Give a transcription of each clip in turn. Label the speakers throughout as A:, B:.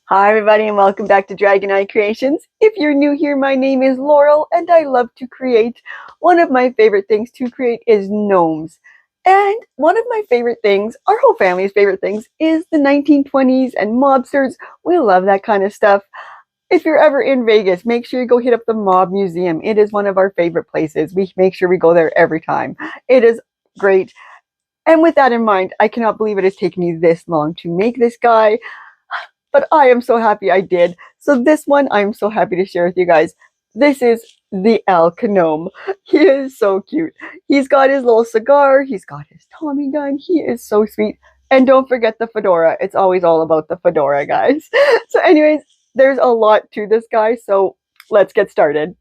A: Hi everybody and welcome back to Dragon Eye Creations. If you're new here, my name is Laurel and I love to create. One of my favorite things to create is gnomes. And one of my favorite things, our whole family's favorite things, is the 1920s and mobsters. We love that kind of stuff. If you're ever in Vegas, make sure you go hit up the Mob Museum. It is one of our favorite places. We make sure we go there every time. It is great. And with that in mind, I cannot believe it has taken me this long to make this guy. But I am so happy I did. So this one, I'm so happy to share with you guys. This is the gnome. He is so cute. He's got his little cigar. He's got his Tommy gun. He is so sweet. And don't forget the fedora. It's always all about the fedora, guys. So anyways, there's a lot to this guy. So let's get started.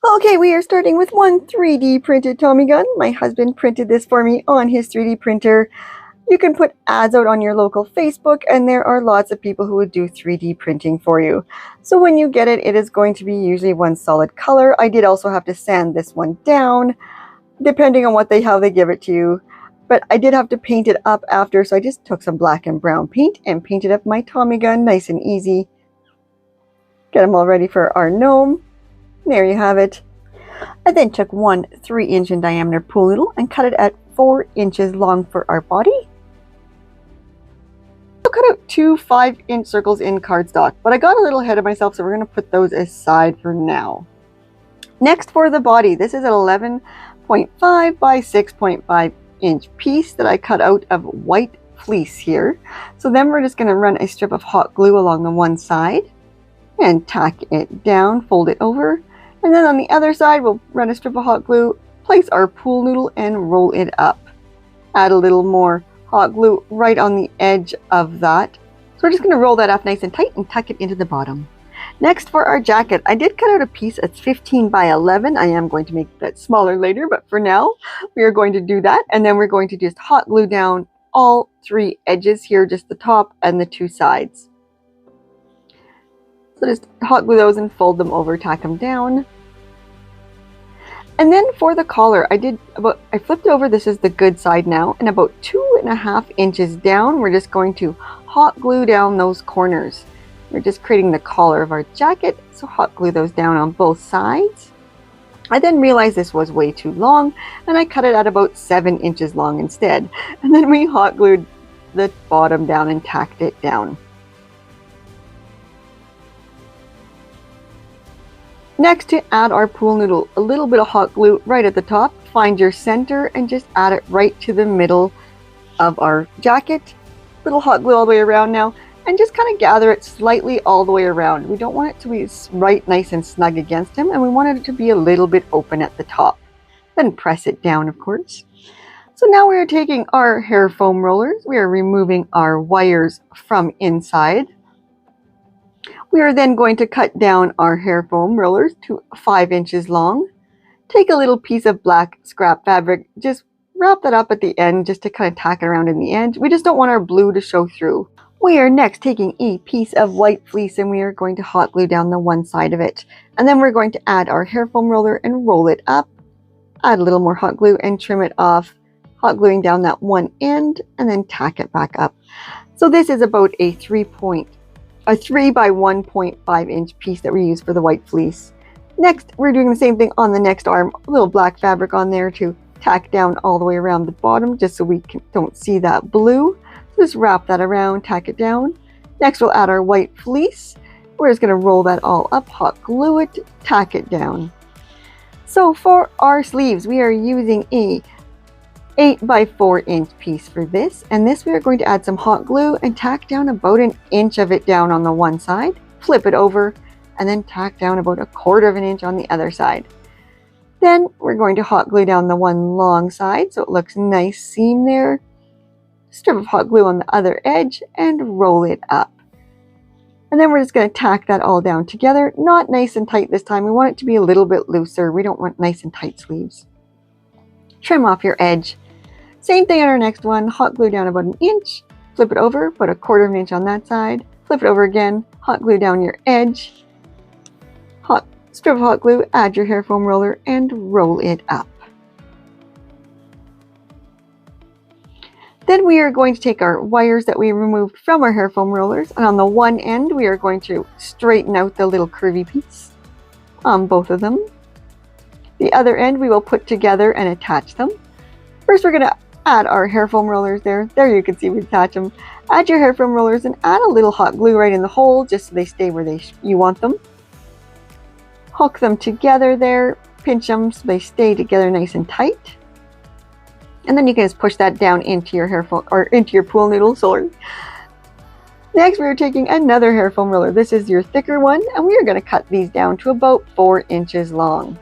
A: Okay, we are starting with one 3D printed Tommy gun. My husband printed this for me on his 3D printer. You can put ads out on your local Facebook, and there are lots of people who would do 3D printing for you. So when you get it, it is going to be usually one solid color. I did also have to sand this one down, depending on how they give it to you. But I did have to paint it up after, so I just took some black and brown paint and painted up my Tommy gun, nice and easy. Get them all ready for our gnome. There you have it. I then took one 3-inch in diameter pool noodle and cut it at 4 inches long for our body. Cut out two 5-inch circles in cardstock, but I got a little ahead of myself, so we're going to put those aside for now. Next, for the body, this is an 11.5 by 6.5 inch piece that I cut out of white fleece here. So then we're just going to run a strip of hot glue along the one side and tack it down, fold it over, and then on the other side we'll run a strip of hot glue, place our pool noodle and roll it up. Add a little more hot glue right on the edge of that. So we're just going to roll that up nice and tight and tuck it into the bottom. Next, for our jacket, I did cut out a piece that's 15 by 11. I am going to make that smaller later, but for now we are going to do that, and then we're going to just hot glue down all 3 edges here, just the top and the 2 sides. So just hot glue those and fold them over, tack them down. And then for the collar, I flipped over, this is the good side now, and about 2.5 inches down, we're just going to hot glue down those corners. We're just creating the collar of our jacket, so hot glue those down on both sides. I then realized this was way too long, and I cut it at about 7 inches long instead. And then we hot glued the bottom down and tacked it down. Next, to add our pool noodle, a little bit of hot glue right at the top. Find your center and just add it right to the middle of our jacket. Little hot glue all the way around now, and just kind of gather it slightly all the way around. We don't want it to be right nice and snug against him, and we want it to be a little bit open at the top. Then press it down, of course. So now we are taking our hair foam rollers. We are removing our wires from inside. We are then going to cut down our hair foam rollers to 5 inches long. Take a little piece of black scrap fabric, just wrap that up at the end just to kind of tack it around in the end. We just don't want our blue to show through. We are next taking a piece of white fleece and we are going to hot glue down the one side of it. And then we're going to add our hair foam roller and roll it up. Add a little more hot glue and trim it off, hot gluing down that one end and then tack it back up. So this is about a 3 by 1.5 inch piece that we use for the white fleece. Next, we're doing the same thing on the next arm. A little black fabric on there to tack down all the way around the bottom just so we don't see that blue. So just wrap that around, tack it down. Next, we'll add our white fleece. We're just going to roll that all up, hot glue it, tack it down. So for our sleeves, we are using a 8 by 4 inch piece for this, and this we are going to add some hot glue and tack down about 1 inch of it down on the one side, flip it over, and then tack down about 1/4 inch on the other side. Then we're going to hot glue down the one long side so it looks nice seam there, strip of hot glue on the other edge, and roll it up. And then we're just going to tack that all down together, not nice and tight this time. We want it to be a little bit looser. We don't want nice and tight sleeves. Trim off your edge. Same thing on our next one, hot glue down about 1 inch, flip it over, put 1/4 inch on that side, flip it over again, hot glue down your edge, strip of hot glue, add your hair foam roller, and roll it up. Then we are going to take our wires that we removed from our hair foam rollers, and on the one end we are going to straighten out the little curvy piece on both of them. The other end we will put together and attach them. First we're going to add our hair foam rollers there. There you can see we attach them. Add your hair foam rollers and add a little hot glue right in the hole just so they stay where you want them. Hook them together there, pinch them so they stay together nice and tight. And then you can just push that down into your hair foam or into your pool noodle. Sorry. Next, we are taking another hair foam roller. This is your thicker one, and we are going to cut these down to about 4 inches long.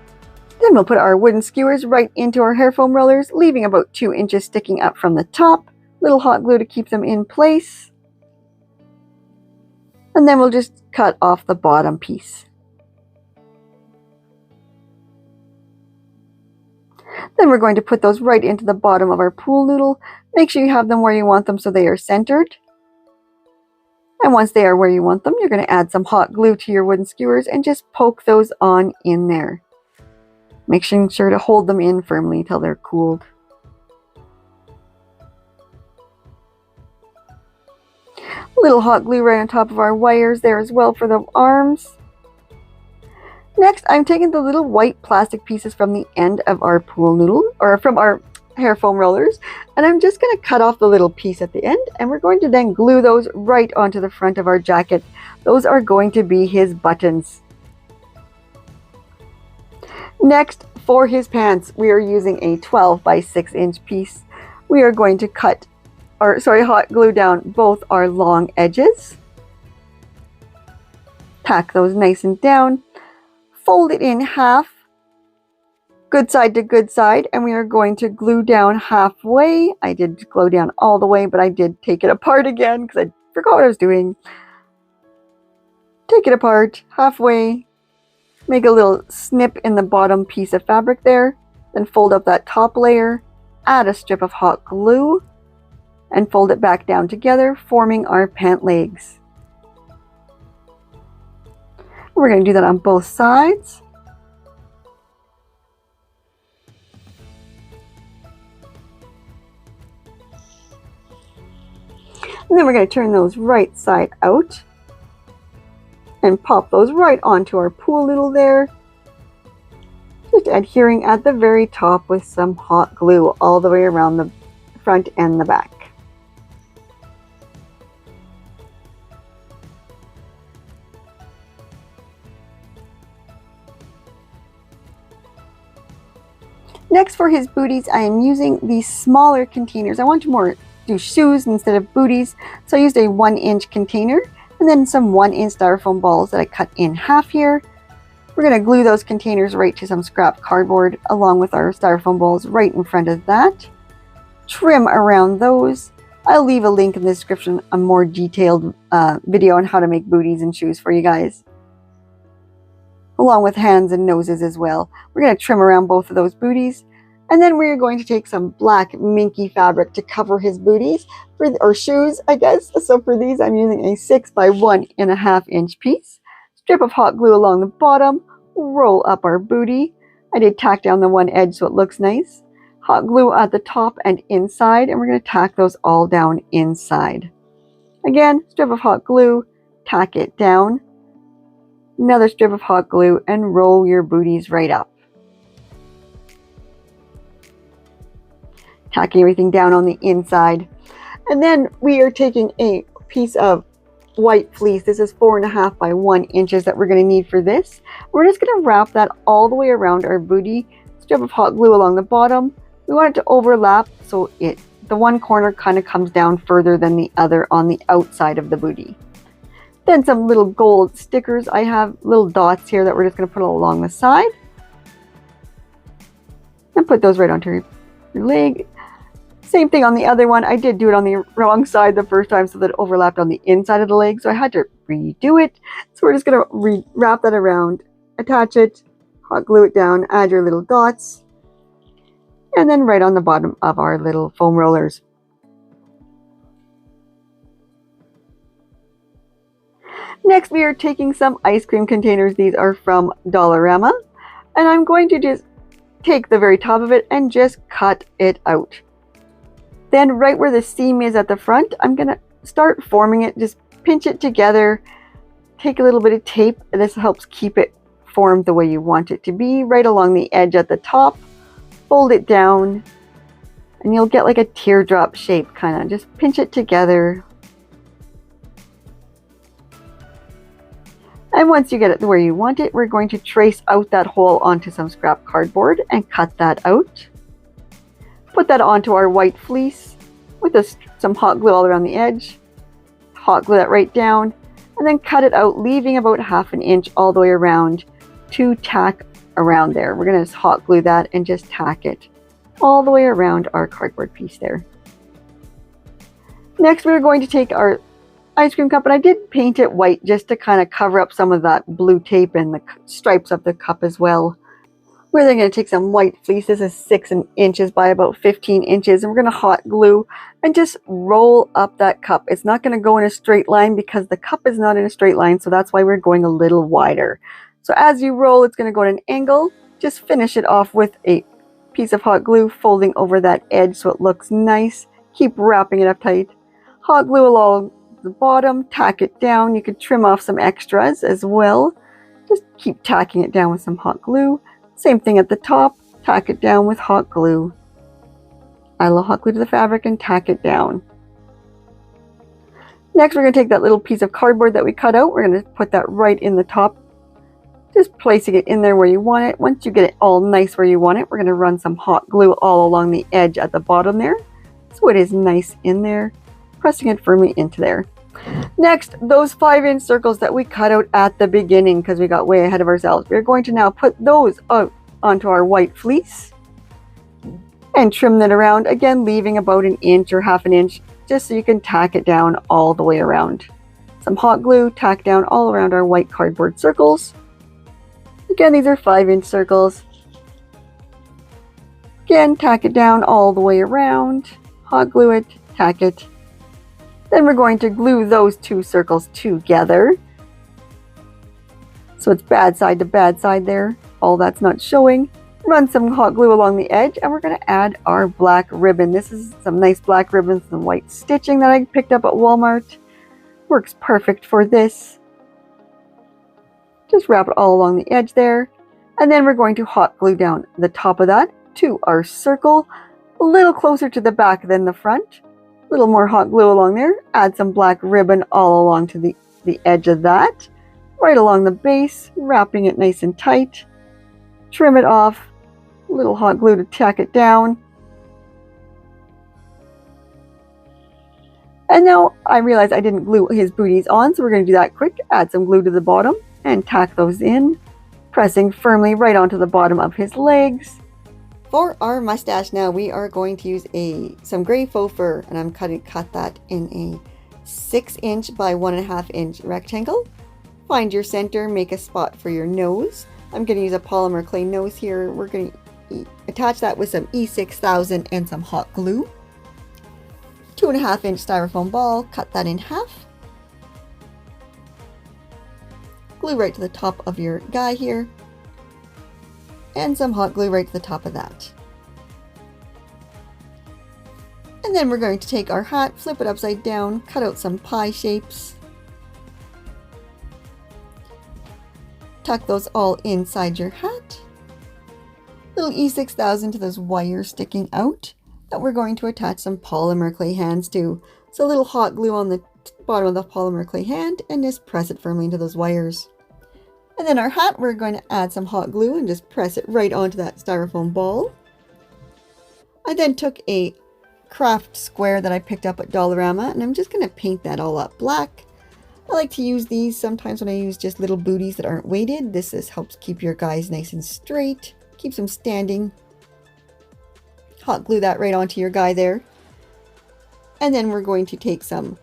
A: Then we'll put our wooden skewers right into our hair foam rollers, leaving about 2 inches sticking up from the top. Little hot glue to keep them in place. And then we'll just cut off the bottom piece. Then we're going to put those right into the bottom of our pool noodle. Make sure you have them where you want them so they are centered. And once they are where you want them, you're going to add some hot glue to your wooden skewers and just poke those on in there. Making sure to hold them in firmly until they're cooled. A little hot glue right on top of our wires there as well for the arms. Next, I'm taking the little white plastic pieces from the end of our pool noodle, or from our hair foam rollers, and I'm just going to cut off the little piece at the end, and we're going to then glue those right onto the front of our jacket. Those are going to be his buttons. Next, for his pants, we are using a 12 by 6 inch piece. We are going to hot glue down both our long edges. Tack those nice and down. Fold it in half, good side to good side, and we are going to glue down halfway. I did glue down all the way, but I did take it apart again because I forgot what I was doing. Take it apart halfway, make a little snip in the bottom piece of fabric there, then fold up that top layer, add a strip of hot glue, and fold it back down together, forming our pant legs. We're going to do that on both sides. And then we're going to turn those right side out and pop those right onto our pool noodle there. Just adhering at the very top with some hot glue all the way around the front and the back. Next, for his booties, I am using these smaller containers. I want to do shoes instead of booties, so I used a 1 inch container and then some 1 inch styrofoam balls that I cut in half here. We're going to glue those containers right to some scrap cardboard along with our styrofoam balls right in front of that. Trim around those. I'll leave a link in the description, a more detailed video on how to make booties and shoes for you guys, along with hands and noses as well. We're going to trim around both of those booties, and then we're going to take some black minky fabric to cover his booties, or shoes, I guess. So for these, I'm using a 6 by 1.5 inch piece. Strip of hot glue along the bottom, roll up our booty. I did tack down the one edge so it looks nice. Hot glue at the top and inside, and we're going to tack those all down inside. Again, strip of hot glue, tack it down. Another strip of hot glue, and roll your booties right up. Tacking everything down on the inside. And then we are taking a piece of white fleece. This is 4.5 by 1 inches that we're going to need for this. We're just going to wrap that all the way around our booty. Strip of hot glue along the bottom. We want it to overlap so the one corner kind of comes down further than the other on the outside of the booty. Then some little gold stickers. I have little dots here that we're just going to put along the side. And put those right onto your leg. Same thing on the other one. I did do it on the wrong side the first time so that it overlapped on the inside of the leg. So I had to redo it. So we're just going to wrap that around, attach it, hot glue it down, add your little dots. And then right on the bottom of our little foam rollers. Next, we are taking some ice cream containers. These are from Dollarama. And I'm going to just take the very top of it and just cut it out. Then right where the seam is at the front, I'm going to start forming it. Just pinch it together, take a little bit of tape, and this helps keep it formed the way you want it to be, right along the edge at the top. Fold it down, and you'll get like a teardrop shape, kind of. Just pinch it together. And once you get it where you want it, we're going to trace out that hole onto some scrap cardboard and cut that out. Put that onto our white fleece with some hot glue all around the edge. Hot glue that right down, and then cut it out, leaving about 1/2 inch all the way around to tack around there. We're going to hot glue that and just tack it all the way around our cardboard piece there. Next, we're going to take our ice cream cup, and I did paint it white just to kind of cover up some of that blue tape and the stripes of the cup as well. We're then going to take some white fleece. This is 6 inches by about 15 inches, and we're going to hot glue and just roll up that cup. It's not going to go in a straight line because the cup is not in a straight line, so that's why we're going a little wider. So as you roll, it's going to go at an angle. Just finish it off with a piece of hot glue, folding over that edge so it looks nice. Keep wrapping it up tight. Hot glue along the bottom, tack it down. You could trim off some extras as well. Just keep tacking it down with some hot glue. Same thing at the top, tack it down with hot glue. Add a little hot glue to the fabric and tack it down. Next, we're going to take that little piece of cardboard that we cut out. We're going to put that right in the top, just placing it in there where you want it. Once you get it all nice where you want it, we're going to run some hot glue all along the edge at the bottom there, so it is nice in there, pressing it firmly into there. Next, those 5-inch circles that we cut out at the beginning because we got way ahead of ourselves, we're going to now put those out onto our white fleece and trim that around, again leaving about 1 inch or 1/2 inch just so you can tack it down all the way around. Some hot glue, tack down all around our white cardboard circles. Again, these are 5-inch circles. Again, tack it down all the way around, hot glue it, tack it. Then we're going to glue those 2 circles together. So it's bad side to bad side there. All that's not showing. Run some hot glue along the edge, and we're going to add our black ribbon. This is some nice black ribbon, some white stitching that I picked up at Walmart. Works perfect for this. Just wrap it all along the edge there. And then we're going to hot glue down the top of that to our circle, a little closer to the back than the front. A little more hot glue along there. Add some black ribbon all along to the edge of that. Right along the base, wrapping it nice and tight. Trim it off. A little hot glue to tack it down. And now I realized I didn't glue his booties on, so we're going to do that quick. Add some glue to the bottom and tack those in, pressing firmly right onto the bottom of his legs. For our mustache now, we are going to use some gray faux fur, and I'm cut that in a 6-inch by 1.5 inch rectangle. Find your center, make a spot for your nose. I'm going to use a polymer clay nose here. We're going to attach that with some E6000 and some hot glue. 2.5 inch styrofoam ball, cut that in half. Glue right to the top of your guy here. And some hot glue right to the top of that. And then we're going to take our hat, flip it upside down, cut out some pie shapes. Tuck those all inside your hat. Little E6000 to those wires sticking out that we're going to attach some polymer clay hands to. So a little hot glue on the bottom of the polymer clay hand and just press it firmly into those wires. And then our hat, we're going to add some hot glue and just press it right onto that styrofoam ball. I then took a craft square that I picked up at Dollarama, and I'm just going to paint that all up black. I like to use these sometimes when I use just little booties that aren't weighted. This helps keep your guys nice and straight, keeps them standing. Hot glue that right onto your guy there. And then we're going to take some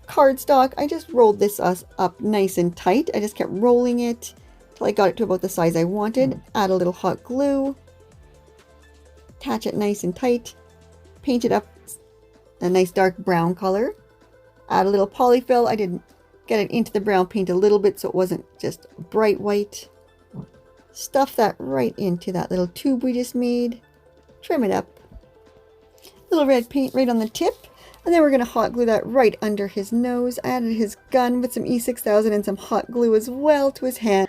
A: cardstock. I just rolled this up nice and tight. I just kept rolling it till I got it to about the size I wanted. Add a little hot glue. Attach it nice and tight. Paint it up a nice dark brown color. Add a little polyfill. I didn't get it into the brown paint a little bit so it wasn't just bright white. Stuff that right into that little tube we just made. Trim it up. Little red paint right on the tip. And then we're going to hot glue that right under his nose. I added his gun with some E6000 and some hot glue as well to his hand.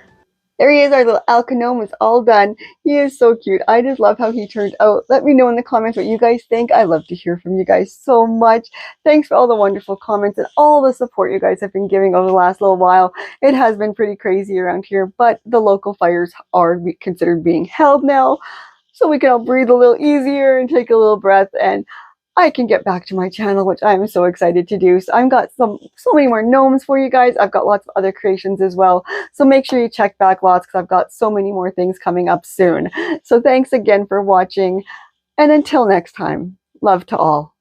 A: There he is, our little gnome is all done. He is so cute. I just love how he turned out. Let me know in the comments what you guys think. I love to hear from you guys so much. Thanks for all the wonderful comments and all the support you guys have been giving over the last little while. It has been pretty crazy around here, but the local fires are considered being held now. So we can all breathe a little easier and take a little breath, and I can get back to my channel, which I'm so excited to do. So I've got so many more gnomes for you guys. I've got lots of other creations as well. So make sure you check back lots because I've got so many more things coming up soon. So thanks again for watching. And until next time, love to all.